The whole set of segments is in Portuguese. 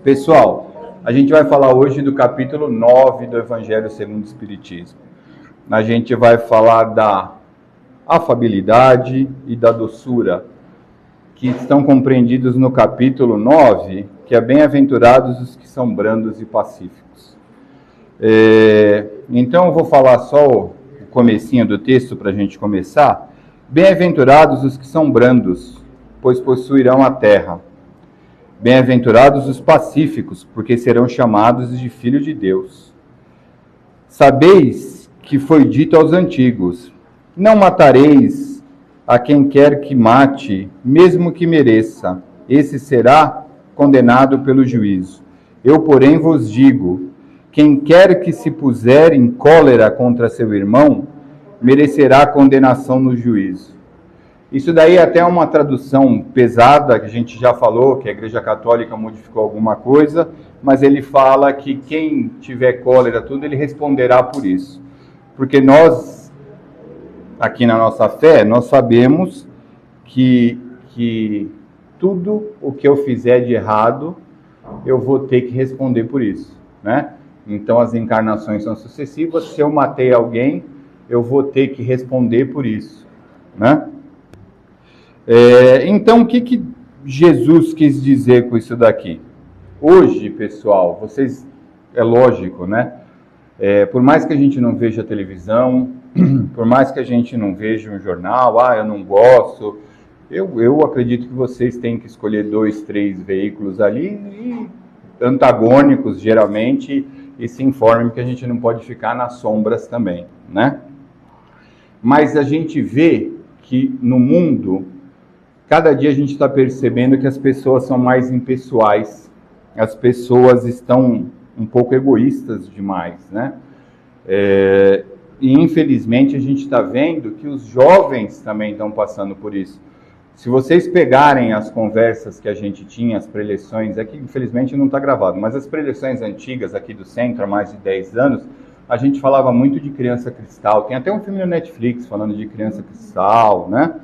Pessoal, a gente vai falar hoje do capítulo 9 do Evangelho segundo o Espiritismo. A gente vai falar da afabilidade e da doçura, que estão compreendidos no capítulo 9, que é bem-aventurados os que são brandos e pacíficos. Então eu vou falar só o comecinho do texto para a gente começar. Bem-aventurados os que são brandos, pois possuirão a terra. Bem-aventurados os pacíficos, porque serão chamados de filhos de Deus. Sabeis que foi dito aos antigos: não matareis a quem quer que mate, mesmo que mereça, esse será condenado pelo juízo. Eu, porém, vos digo: quem quer que se puser em cólera contra seu irmão, merecerá condenação no juízo. Isso daí é até uma tradução pesada, que a gente já falou, que a Igreja Católica modificou alguma coisa, mas ele fala que quem tiver cólera, tudo, ele responderá por isso. Porque nós, aqui na nossa fé, nós sabemos que tudo o que eu fizer de errado, eu vou ter que responder por isso, né? Então as encarnações são sucessivas, se eu matei alguém, eu vou ter que responder por isso, né? Então, o que Jesus quis dizer com isso daqui? Hoje, pessoal, vocês, é lógico, né? Por mais que a gente não veja televisão, por mais que a gente não veja um jornal, eu não gosto, eu acredito que vocês têm que escolher 2, 3 veículos ali, e antagônicos, geralmente, e se informem que a gente não pode ficar nas sombras também, né? Mas a gente vê que no mundo, cada dia a gente está percebendo que as pessoas são mais impessoais, as pessoas estão um pouco egoístas demais, né? E infelizmente a gente está vendo que os jovens também estão passando por isso. Se vocês pegarem as conversas que a gente tinha, as preleções, aqui infelizmente não está gravado, mas as preleções antigas aqui do centro, há mais de 10 anos, a gente falava muito de criança cristal. Tem até um filme no Netflix falando de criança cristal, né?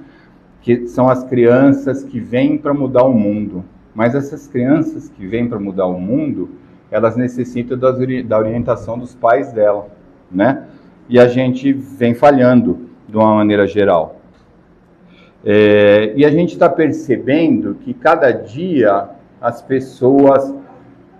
Que são as crianças que vêm para mudar o mundo. Mas essas crianças que vêm para mudar o mundo, elas necessitam da orientação dos pais dela, né? E a gente vem falhando de uma maneira geral. E a gente está percebendo que cada dia as pessoas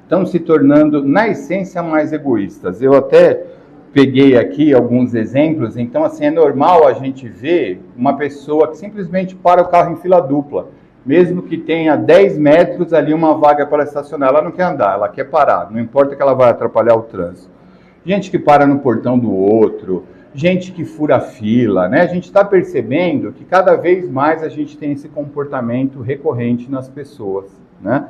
estão se tornando, na essência, mais egoístas. Eu até peguei aqui alguns exemplos. Então, assim, é normal a gente ver uma pessoa que simplesmente para o carro em fila dupla, mesmo que tenha 10 metros ali uma vaga para estacionar. Ela não quer andar, ela quer parar, não importa que ela vai atrapalhar o trânsito. Gente que para no portão do outro, gente que fura fila, né? A gente está percebendo que cada vez mais a gente tem esse comportamento recorrente nas pessoas, né?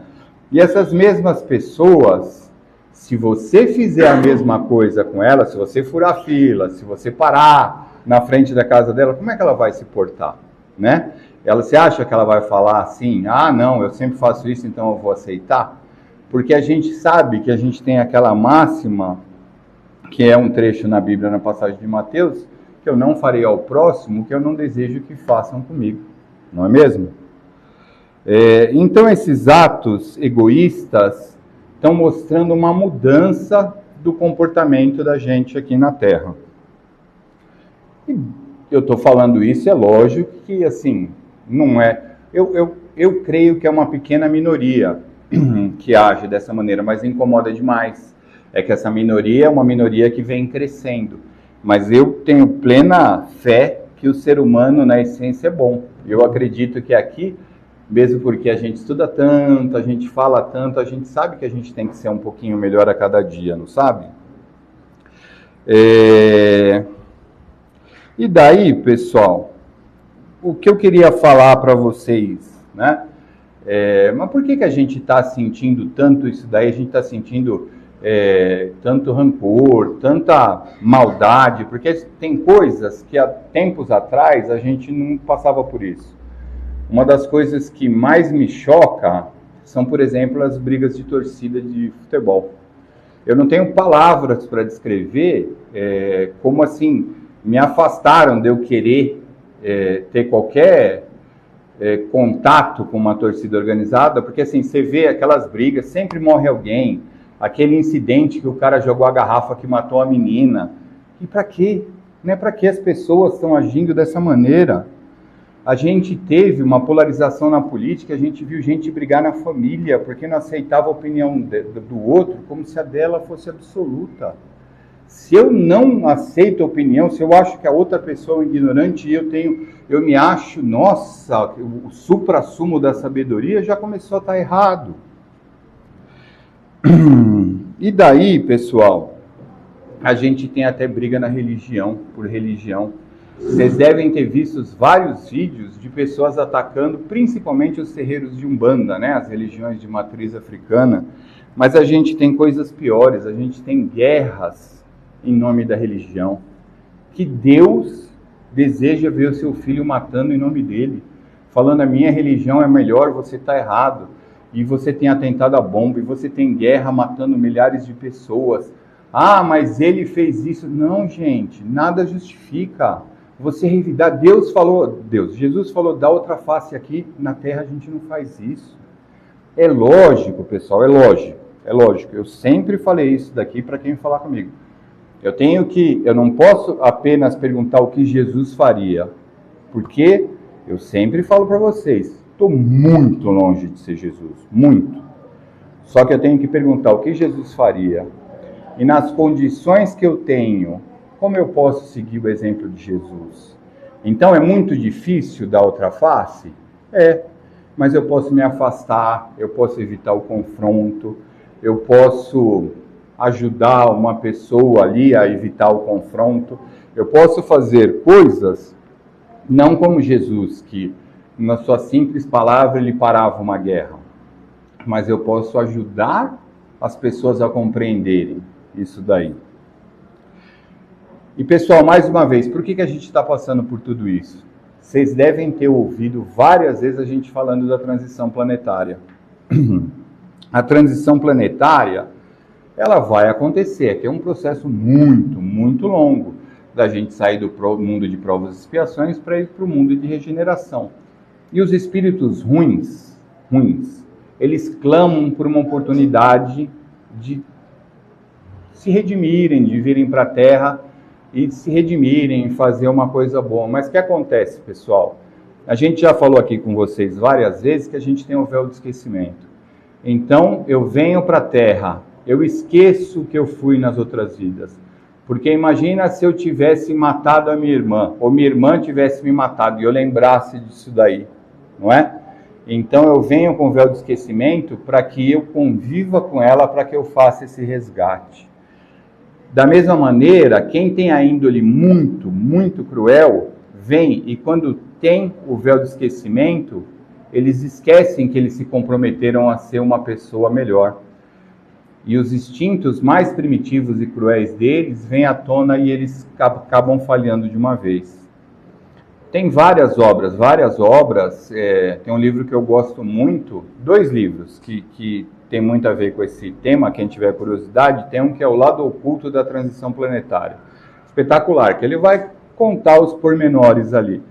E essas mesmas pessoas, se você fizer a mesma coisa com ela, se você furar fila, se você parar na frente da casa dela, como é que ela vai se portar, né? Você acha que ela vai falar assim: não, eu sempre faço isso, então eu vou aceitar? Porque a gente sabe que a gente tem aquela máxima, que é um trecho na Bíblia, na passagem de Mateus, que eu não farei ao próximo o que eu não desejo que façam comigo, não é mesmo? Então esses atos egoístas estão mostrando uma mudança do comportamento da gente aqui na Terra. E eu estou falando isso, é lógico que, assim, não é... Eu creio que é uma pequena minoria que age dessa maneira, mas incomoda demais. É que essa minoria é uma minoria que vem crescendo. Mas eu tenho plena fé que o ser humano, na essência, é bom. Eu acredito que aqui, mesmo porque a gente estuda tanto, a gente fala tanto, a gente sabe que a gente tem que ser um pouquinho melhor a cada dia, não sabe? E daí, pessoal, o que eu queria falar para vocês, né? Mas por que a gente está sentindo tanto isso daí? A gente está sentindo tanto rancor, tanta maldade, porque tem coisas que há tempos atrás a gente não passava por isso. Uma das coisas que mais me choca são, por exemplo, as brigas de torcida de futebol. Eu não tenho palavras para descrever como assim me afastaram de eu querer ter qualquer contato com uma torcida organizada, porque assim, você vê aquelas brigas, sempre morre alguém, aquele incidente que o cara jogou a garrafa que matou a menina. E para quê? Não é para que as pessoas estão agindo dessa maneira? A gente teve uma polarização na política, a gente viu gente brigar na família, porque não aceitava a opinião do outro, como se a dela fosse absoluta. Se eu não aceito a opinião, se eu acho que a outra pessoa é ignorante e eu me acho, nossa, o suprassumo da sabedoria, já começou a estar errado. E daí, pessoal, a gente tem até briga na religião, por religião. Vocês devem ter visto vários vídeos de pessoas atacando, principalmente os terreiros de Umbanda, né? As religiões de matriz africana. Mas a gente tem coisas piores, a gente tem guerras em nome da religião, que Deus deseja ver o seu filho matando em nome dele, falando a minha religião é melhor, você está errado, e você tem atentado à bomba, e você tem guerra matando milhares de pessoas. Ah, mas ele fez isso. Não, gente, nada justifica. Você revidar, Jesus falou, dá outra face aqui, na terra a gente não faz isso. É lógico, pessoal, é lógico. Eu sempre falei isso daqui para quem falar comigo. Eu não posso apenas perguntar o que Jesus faria, porque eu sempre falo para vocês, estou muito longe de ser Jesus, muito. Só que eu tenho que perguntar o que Jesus faria, e nas condições que eu tenho, como eu posso seguir o exemplo de Jesus? Então é muito difícil dar outra face? Mas eu posso me afastar, eu posso evitar o confronto, eu posso ajudar uma pessoa ali a evitar o confronto. Eu posso fazer coisas, não como Jesus, que na sua simples palavra ele parava uma guerra, mas eu posso ajudar as pessoas a compreenderem isso daí. E pessoal, mais uma vez, por que a gente está passando por tudo isso? Vocês devem ter ouvido várias vezes a gente falando da transição planetária. A transição planetária, ela vai acontecer, que é um processo muito, muito longo, da gente sair do mundo de provas e expiações para ir para o mundo de regeneração. E os espíritos ruins, eles clamam por uma oportunidade de se redimirem, de virem para a Terra e de se redimirem, fazer uma coisa boa. Mas o que acontece, pessoal? A gente já falou aqui com vocês várias vezes que a gente tem o véu do esquecimento. Então, eu venho para a Terra, eu esqueço que eu fui nas outras vidas. Porque imagina se eu tivesse matado a minha irmã, ou minha irmã tivesse me matado, e eu lembrasse disso daí, não é? Então eu venho com o véu do esquecimento para que eu conviva com ela, para que eu faça esse resgate. Da mesma maneira, quem tem a índole muito, muito cruel, vem e quando tem o véu do esquecimento, eles esquecem que eles se comprometeram a ser uma pessoa melhor. E os instintos mais primitivos e cruéis deles vêm à tona e eles acabam falhando de uma vez. Tem várias obras, tem um livro que eu gosto muito, 2 livros que tem muito a ver com esse tema, quem tiver curiosidade, tem um que é O Lado Oculto da Transição Planetária. Espetacular, que ele vai contar os pormenores ali.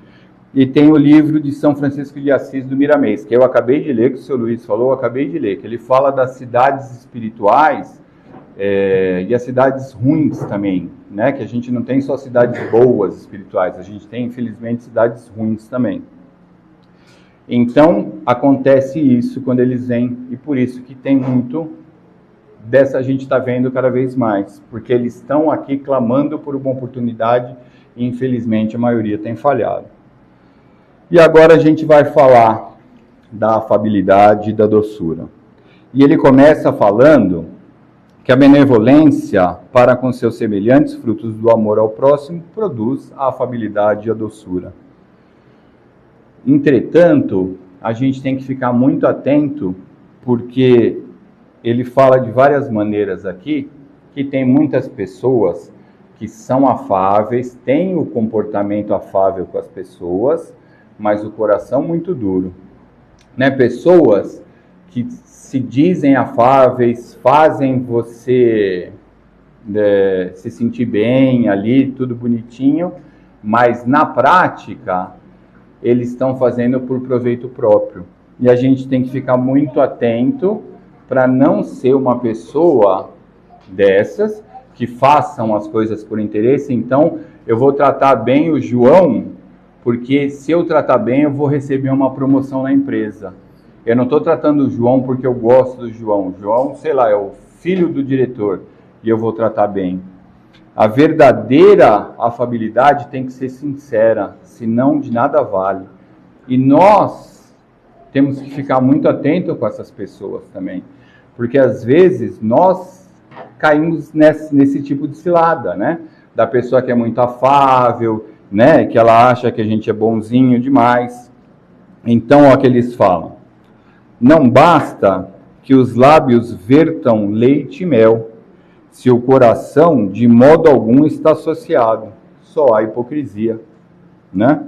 E tem o livro de São Francisco de Assis do Miramês, que eu acabei de ler, que o seu Luiz falou, eu acabei de ler, que ele fala das cidades espirituais e as cidades ruins também, né? Que a gente não tem só cidades boas espirituais, a gente tem, infelizmente, cidades ruins também. Então, acontece isso quando eles vêm, e por isso que tem muito dessa, a gente está vendo cada vez mais, porque eles estão aqui clamando por uma oportunidade e, infelizmente, a maioria tem falhado. E agora a gente vai falar da afabilidade e da doçura. E ele começa falando que a benevolência para com seus semelhantes, frutos do amor ao próximo, produz a afabilidade e a doçura. Entretanto, a gente tem que ficar muito atento, porque ele fala de várias maneiras aqui, que tem muitas pessoas que são afáveis, têm o comportamento afável com as pessoas, mas o coração muito duro, né? Pessoas que se dizem afáveis, fazem você se sentir bem ali, tudo bonitinho, mas na prática eles estão fazendo por proveito próprio. E a gente tem que ficar muito atento para não ser uma pessoa dessas que façam as coisas por interesse. Então, eu vou tratar bem o João, porque se eu tratar bem, eu vou receber uma promoção na empresa. Eu não estou tratando o João porque eu gosto do João. O João, sei lá, é o filho do diretor e eu vou tratar bem. A verdadeira afabilidade tem que ser sincera, senão de nada vale. E nós temos que ficar muito atentos com essas pessoas também, porque às vezes nós caímos nesse tipo de cilada, né? Da pessoa que é muito afável, né? Que ela acha que a gente é bonzinho demais. Então, ó, que eles falam: não basta que os lábios vertam leite e mel, se o coração de modo algum está associado. Só a hipocrisia, né?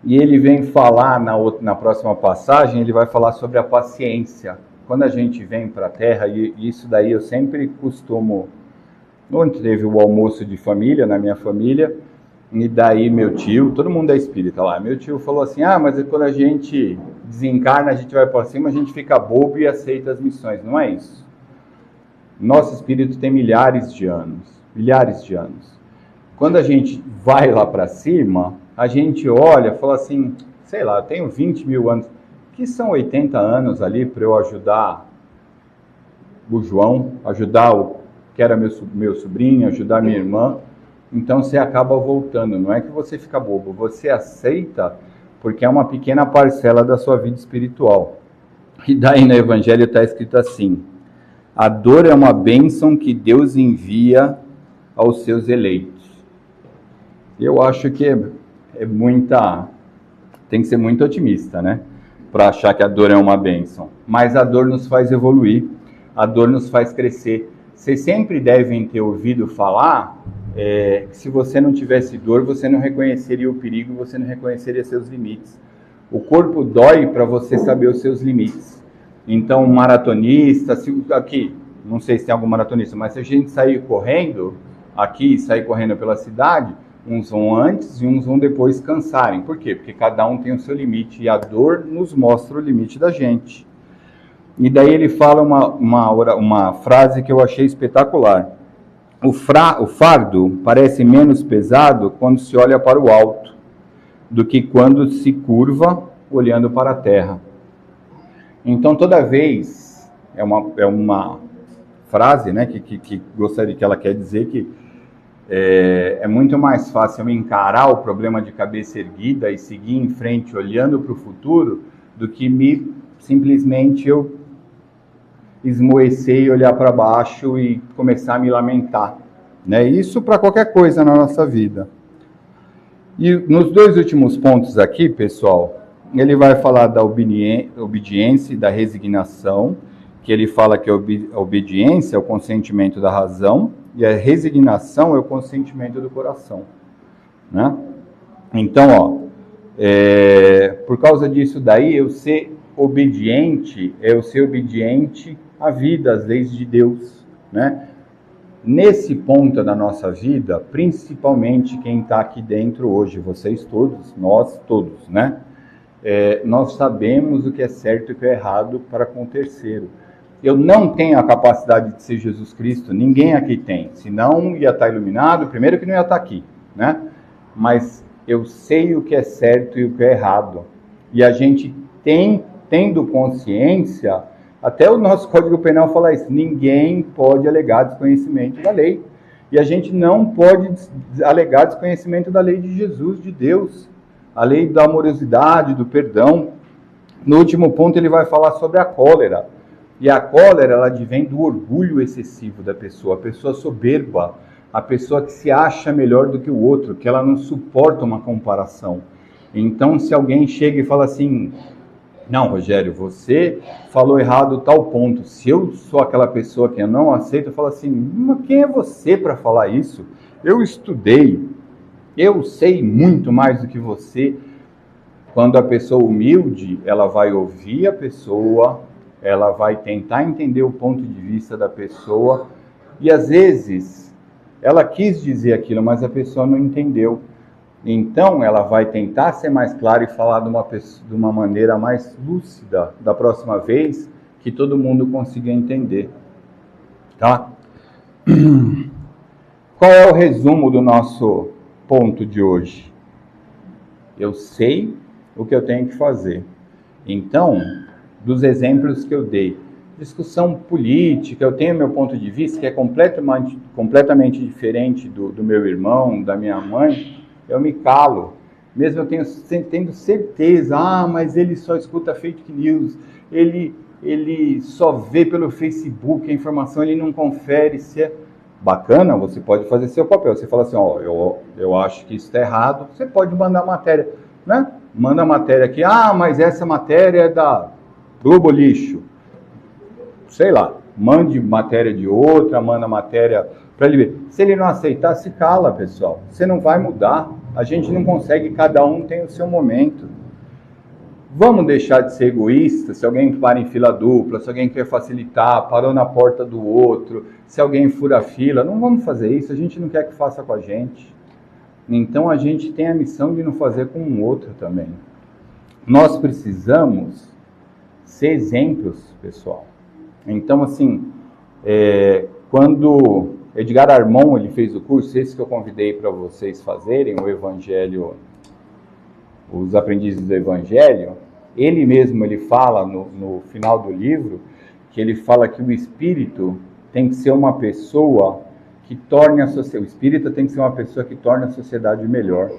E ele vem falar na próxima passagem, ele vai falar sobre a paciência. Quando a gente vem para a Terra, e isso daí eu sempre costumo... Ontem teve o almoço de família, na minha família, e daí meu tio, todo mundo é espírita lá, meu tio falou assim: mas quando a gente desencarna, a gente vai para cima, a gente fica bobo e aceita as missões. Não é isso. Nosso espírito tem milhares de anos. Quando a gente vai lá para cima, a gente olha e fala assim, sei lá, eu tenho 20 mil anos, que são 80 anos ali para eu ajudar o João, ajudar o que era meu sobrinho, ajudar minha irmã. Então você acaba voltando, não é que você fica bobo, você aceita porque é uma pequena parcela da sua vida espiritual. E daí no Evangelho está escrito assim: a dor é uma bênção que Deus envia aos seus eleitos. Eu acho que tem que ser muito otimista, né? Para achar que a dor é uma bênção. Mas a dor nos faz evoluir, a dor nos faz crescer. Vocês sempre devem ter ouvido falar que se você não tivesse dor, você não reconheceria o perigo, você não reconheceria seus limites. O corpo dói para você saber os seus limites. Então, um maratonista, aqui, não sei se tem algum maratonista, mas se a gente sair correndo aqui, sair correndo pela cidade, uns vão antes e uns vão depois cansarem. Por quê? Porque cada um tem o seu limite e a dor nos mostra o limite da gente. E daí ele fala uma frase que eu achei espetacular. O fardo parece menos pesado quando se olha para o alto do que quando se curva olhando para a terra. Então, toda vez, é uma frase, né, que gostaria, que ela quer dizer que é muito mais fácil eu encarar o problema de cabeça erguida e seguir em frente olhando para o futuro do que simplesmente eu esmoecer e olhar para baixo e começar a me lamentar, né? Isso para qualquer coisa na nossa vida. E nos dois últimos pontos aqui, pessoal, ele vai falar da obediência e da resignação, que ele fala que a obediência é o consentimento da razão e a resignação é o consentimento do coração, né? Então, por causa disso daí, eu ser obediente à vida, às leis de Deus, né? Nesse ponto da nossa vida, principalmente quem está aqui dentro hoje, vocês todos, nós todos, né? Nós sabemos o que é certo e o que é errado para com o terceiro. Eu não tenho a capacidade de ser Jesus Cristo, ninguém aqui tem, senão ia estar iluminado, primeiro que não ia estar aqui, né? Mas eu sei o que é certo e o que é errado. E a gente tendo consciência, até o nosso Código Penal fala isso, ninguém pode alegar desconhecimento da lei. E a gente não pode alegar desconhecimento da lei de Jesus, de Deus, a lei da amorosidade, do perdão. No último ponto ele vai falar sobre a cólera. E a cólera, ela advém do orgulho excessivo da pessoa, a pessoa soberba, a pessoa que se acha melhor do que o outro, que ela não suporta uma comparação. Então, se alguém chega e fala assim: não, Rogério, você falou errado tal ponto. Se eu sou aquela pessoa que eu não aceito, eu falo assim: mas quem é você para falar isso? Eu estudei, eu sei muito mais do que você. Quando a pessoa humilde, ela vai ouvir a pessoa, ela vai tentar entender o ponto de vista da pessoa, e às vezes ela quis dizer aquilo, mas a pessoa não entendeu. Então, ela vai tentar ser mais clara e falar de uma maneira mais lúcida da próxima vez, que todo mundo consiga entender. Tá? Qual é o resumo do nosso ponto de hoje? Eu sei o que eu tenho que fazer. Então, dos exemplos que eu dei, discussão política, eu tenho meu ponto de vista, que é completamente diferente do meu irmão, da minha mãe, eu me calo. Mesmo eu tendo certeza, mas ele só escuta fake news, ele só vê pelo Facebook a informação, ele não confere se é bacana. Você pode fazer seu papel, você fala assim, eu acho que isso está errado, você pode mandar matéria, né? Manda matéria aqui, mas essa matéria é da Globo Lixo, sei lá, mande matéria de outra, manda matéria para ele ver. Se ele não aceitar, se cala, pessoal, você não vai mudar, a gente não consegue, cada um tem o seu momento. Vamos deixar de ser egoísta. Se alguém para em fila dupla, se alguém quer facilitar, parou na porta do outro, se alguém fura a fila, não vamos fazer isso, a gente não quer que faça com a gente. Então a gente tem a missão de não fazer com o outro também. Nós precisamos ser exemplos, pessoal. Então, assim, quando Edgar Armon ele fez o curso, esse que eu convidei para vocês fazerem, o Evangelho, os Aprendizes do Evangelho, ele mesmo ele fala no final do livro, que ele fala que o espírito tem que ser uma pessoa que torne a sociedade, o espírita tem que ser uma pessoa que torne a sociedade melhor.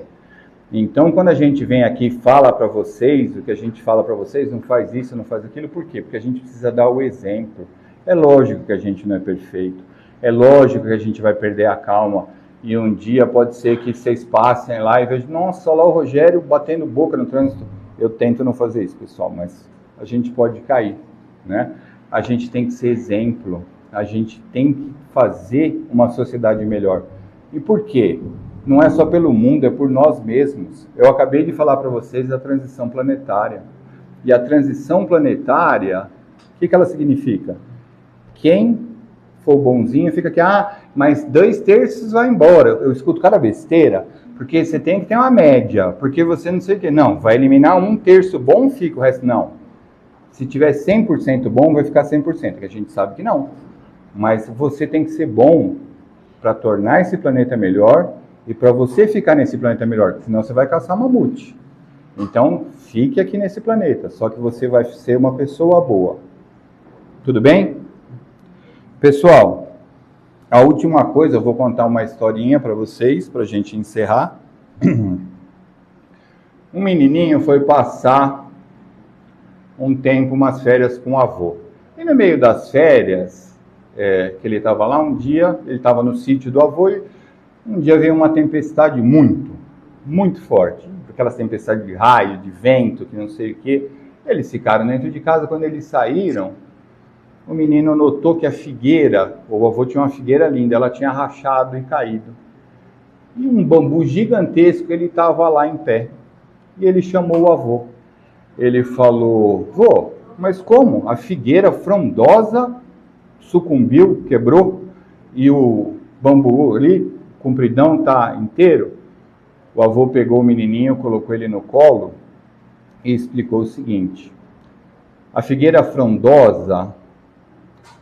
Então, quando a gente vem aqui e fala para vocês, o que a gente fala para vocês, não faz isso, não faz aquilo, por quê? Porque a gente precisa dar o exemplo. É lógico que a gente não é perfeito, é lógico que a gente vai perder a calma, e um dia pode ser que vocês passem lá e vejam, nossa, olha lá o Rogério batendo boca no trânsito. Eu tento não fazer isso, pessoal, mas a gente pode cair, né? A gente tem que ser exemplo, a gente tem que fazer uma sociedade melhor. E por quê? Não é só pelo mundo, é por nós mesmos. Eu acabei de falar para vocês da transição planetária. E a transição planetária, o que ela significa? Quem for bonzinho fica aqui, mas 2/3 vai embora. Eu escuto cada besteira, porque você tem que ter uma média, porque você não sei o quê. Não, vai eliminar 1/3 bom, fica o resto não. Se tiver 100% bom, vai ficar 100%, que a gente sabe que não. Mas você tem que ser bom para tornar esse planeta melhor e para você ficar nesse planeta melhor, senão você vai caçar mamute. Então, fique aqui nesse planeta, só que você vai ser uma pessoa boa. Tudo bem? Pessoal, a última coisa, eu vou contar uma historinha para vocês, para a gente encerrar. Um menininho foi passar um tempo, umas férias com o avô. E no meio das férias, que ele estava lá, um dia, ele estava no sítio do avô, e um dia veio uma tempestade muito forte. Aquelas tempestades de raio, de vento, que não sei o quê. Eles ficaram dentro de casa. Quando eles saíram, o menino notou que a figueira, o avô tinha uma figueira linda, ela tinha rachado e caído. E um bambu gigantesco, ele estava lá em pé. E ele chamou o avô. Ele falou, vô, mas como? A figueira frondosa sucumbiu, quebrou, e o bambu ali, compridão, está inteiro? O avô pegou o menininho, colocou ele no colo e explicou o seguinte: a figueira frondosa,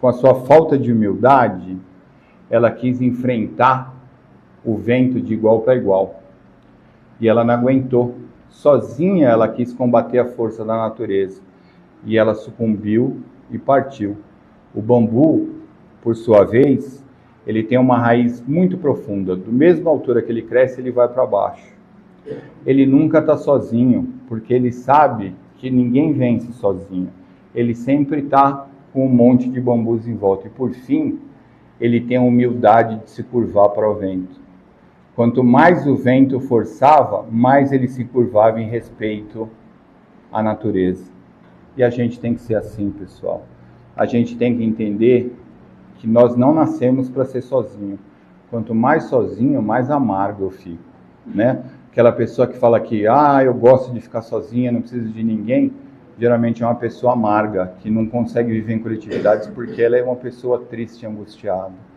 com a sua falta de humildade, ela quis enfrentar o vento de igual para igual. E ela não aguentou. Sozinha ela quis combater a força da natureza. E ela sucumbiu e partiu. O bambu, por sua vez, ele tem uma raiz muito profunda. Do mesma altura que ele cresce, ele vai para baixo. Ele nunca está sozinho, porque ele sabe que ninguém vence sozinho. Ele sempre está com um monte de bambus em volta. E por fim, ele tem a humildade de se curvar para o vento. Quanto mais o vento forçava, mais ele se curvava em respeito à natureza. E a gente tem que ser assim, pessoal. A gente tem que entender que nós não nascemos para ser sozinho. Quanto mais sozinho, mais amargo eu fico, né? Aquela pessoa que fala que, eu gosto de ficar sozinha, não preciso de ninguém, geralmente é uma pessoa amarga, que não consegue viver em coletividades porque ela é uma pessoa triste e angustiada.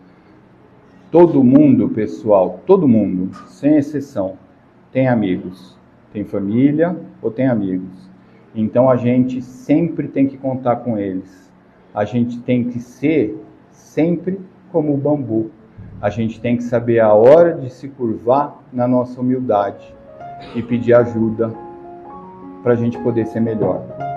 Todo mundo, pessoal, todo mundo, sem exceção, tem amigos, tem família ou tem amigos. Então a gente sempre tem que contar com eles. A gente tem que ser sempre como o bambu. A gente tem que saber a hora de se curvar na nossa humildade e pedir ajuda para a gente poder ser melhor.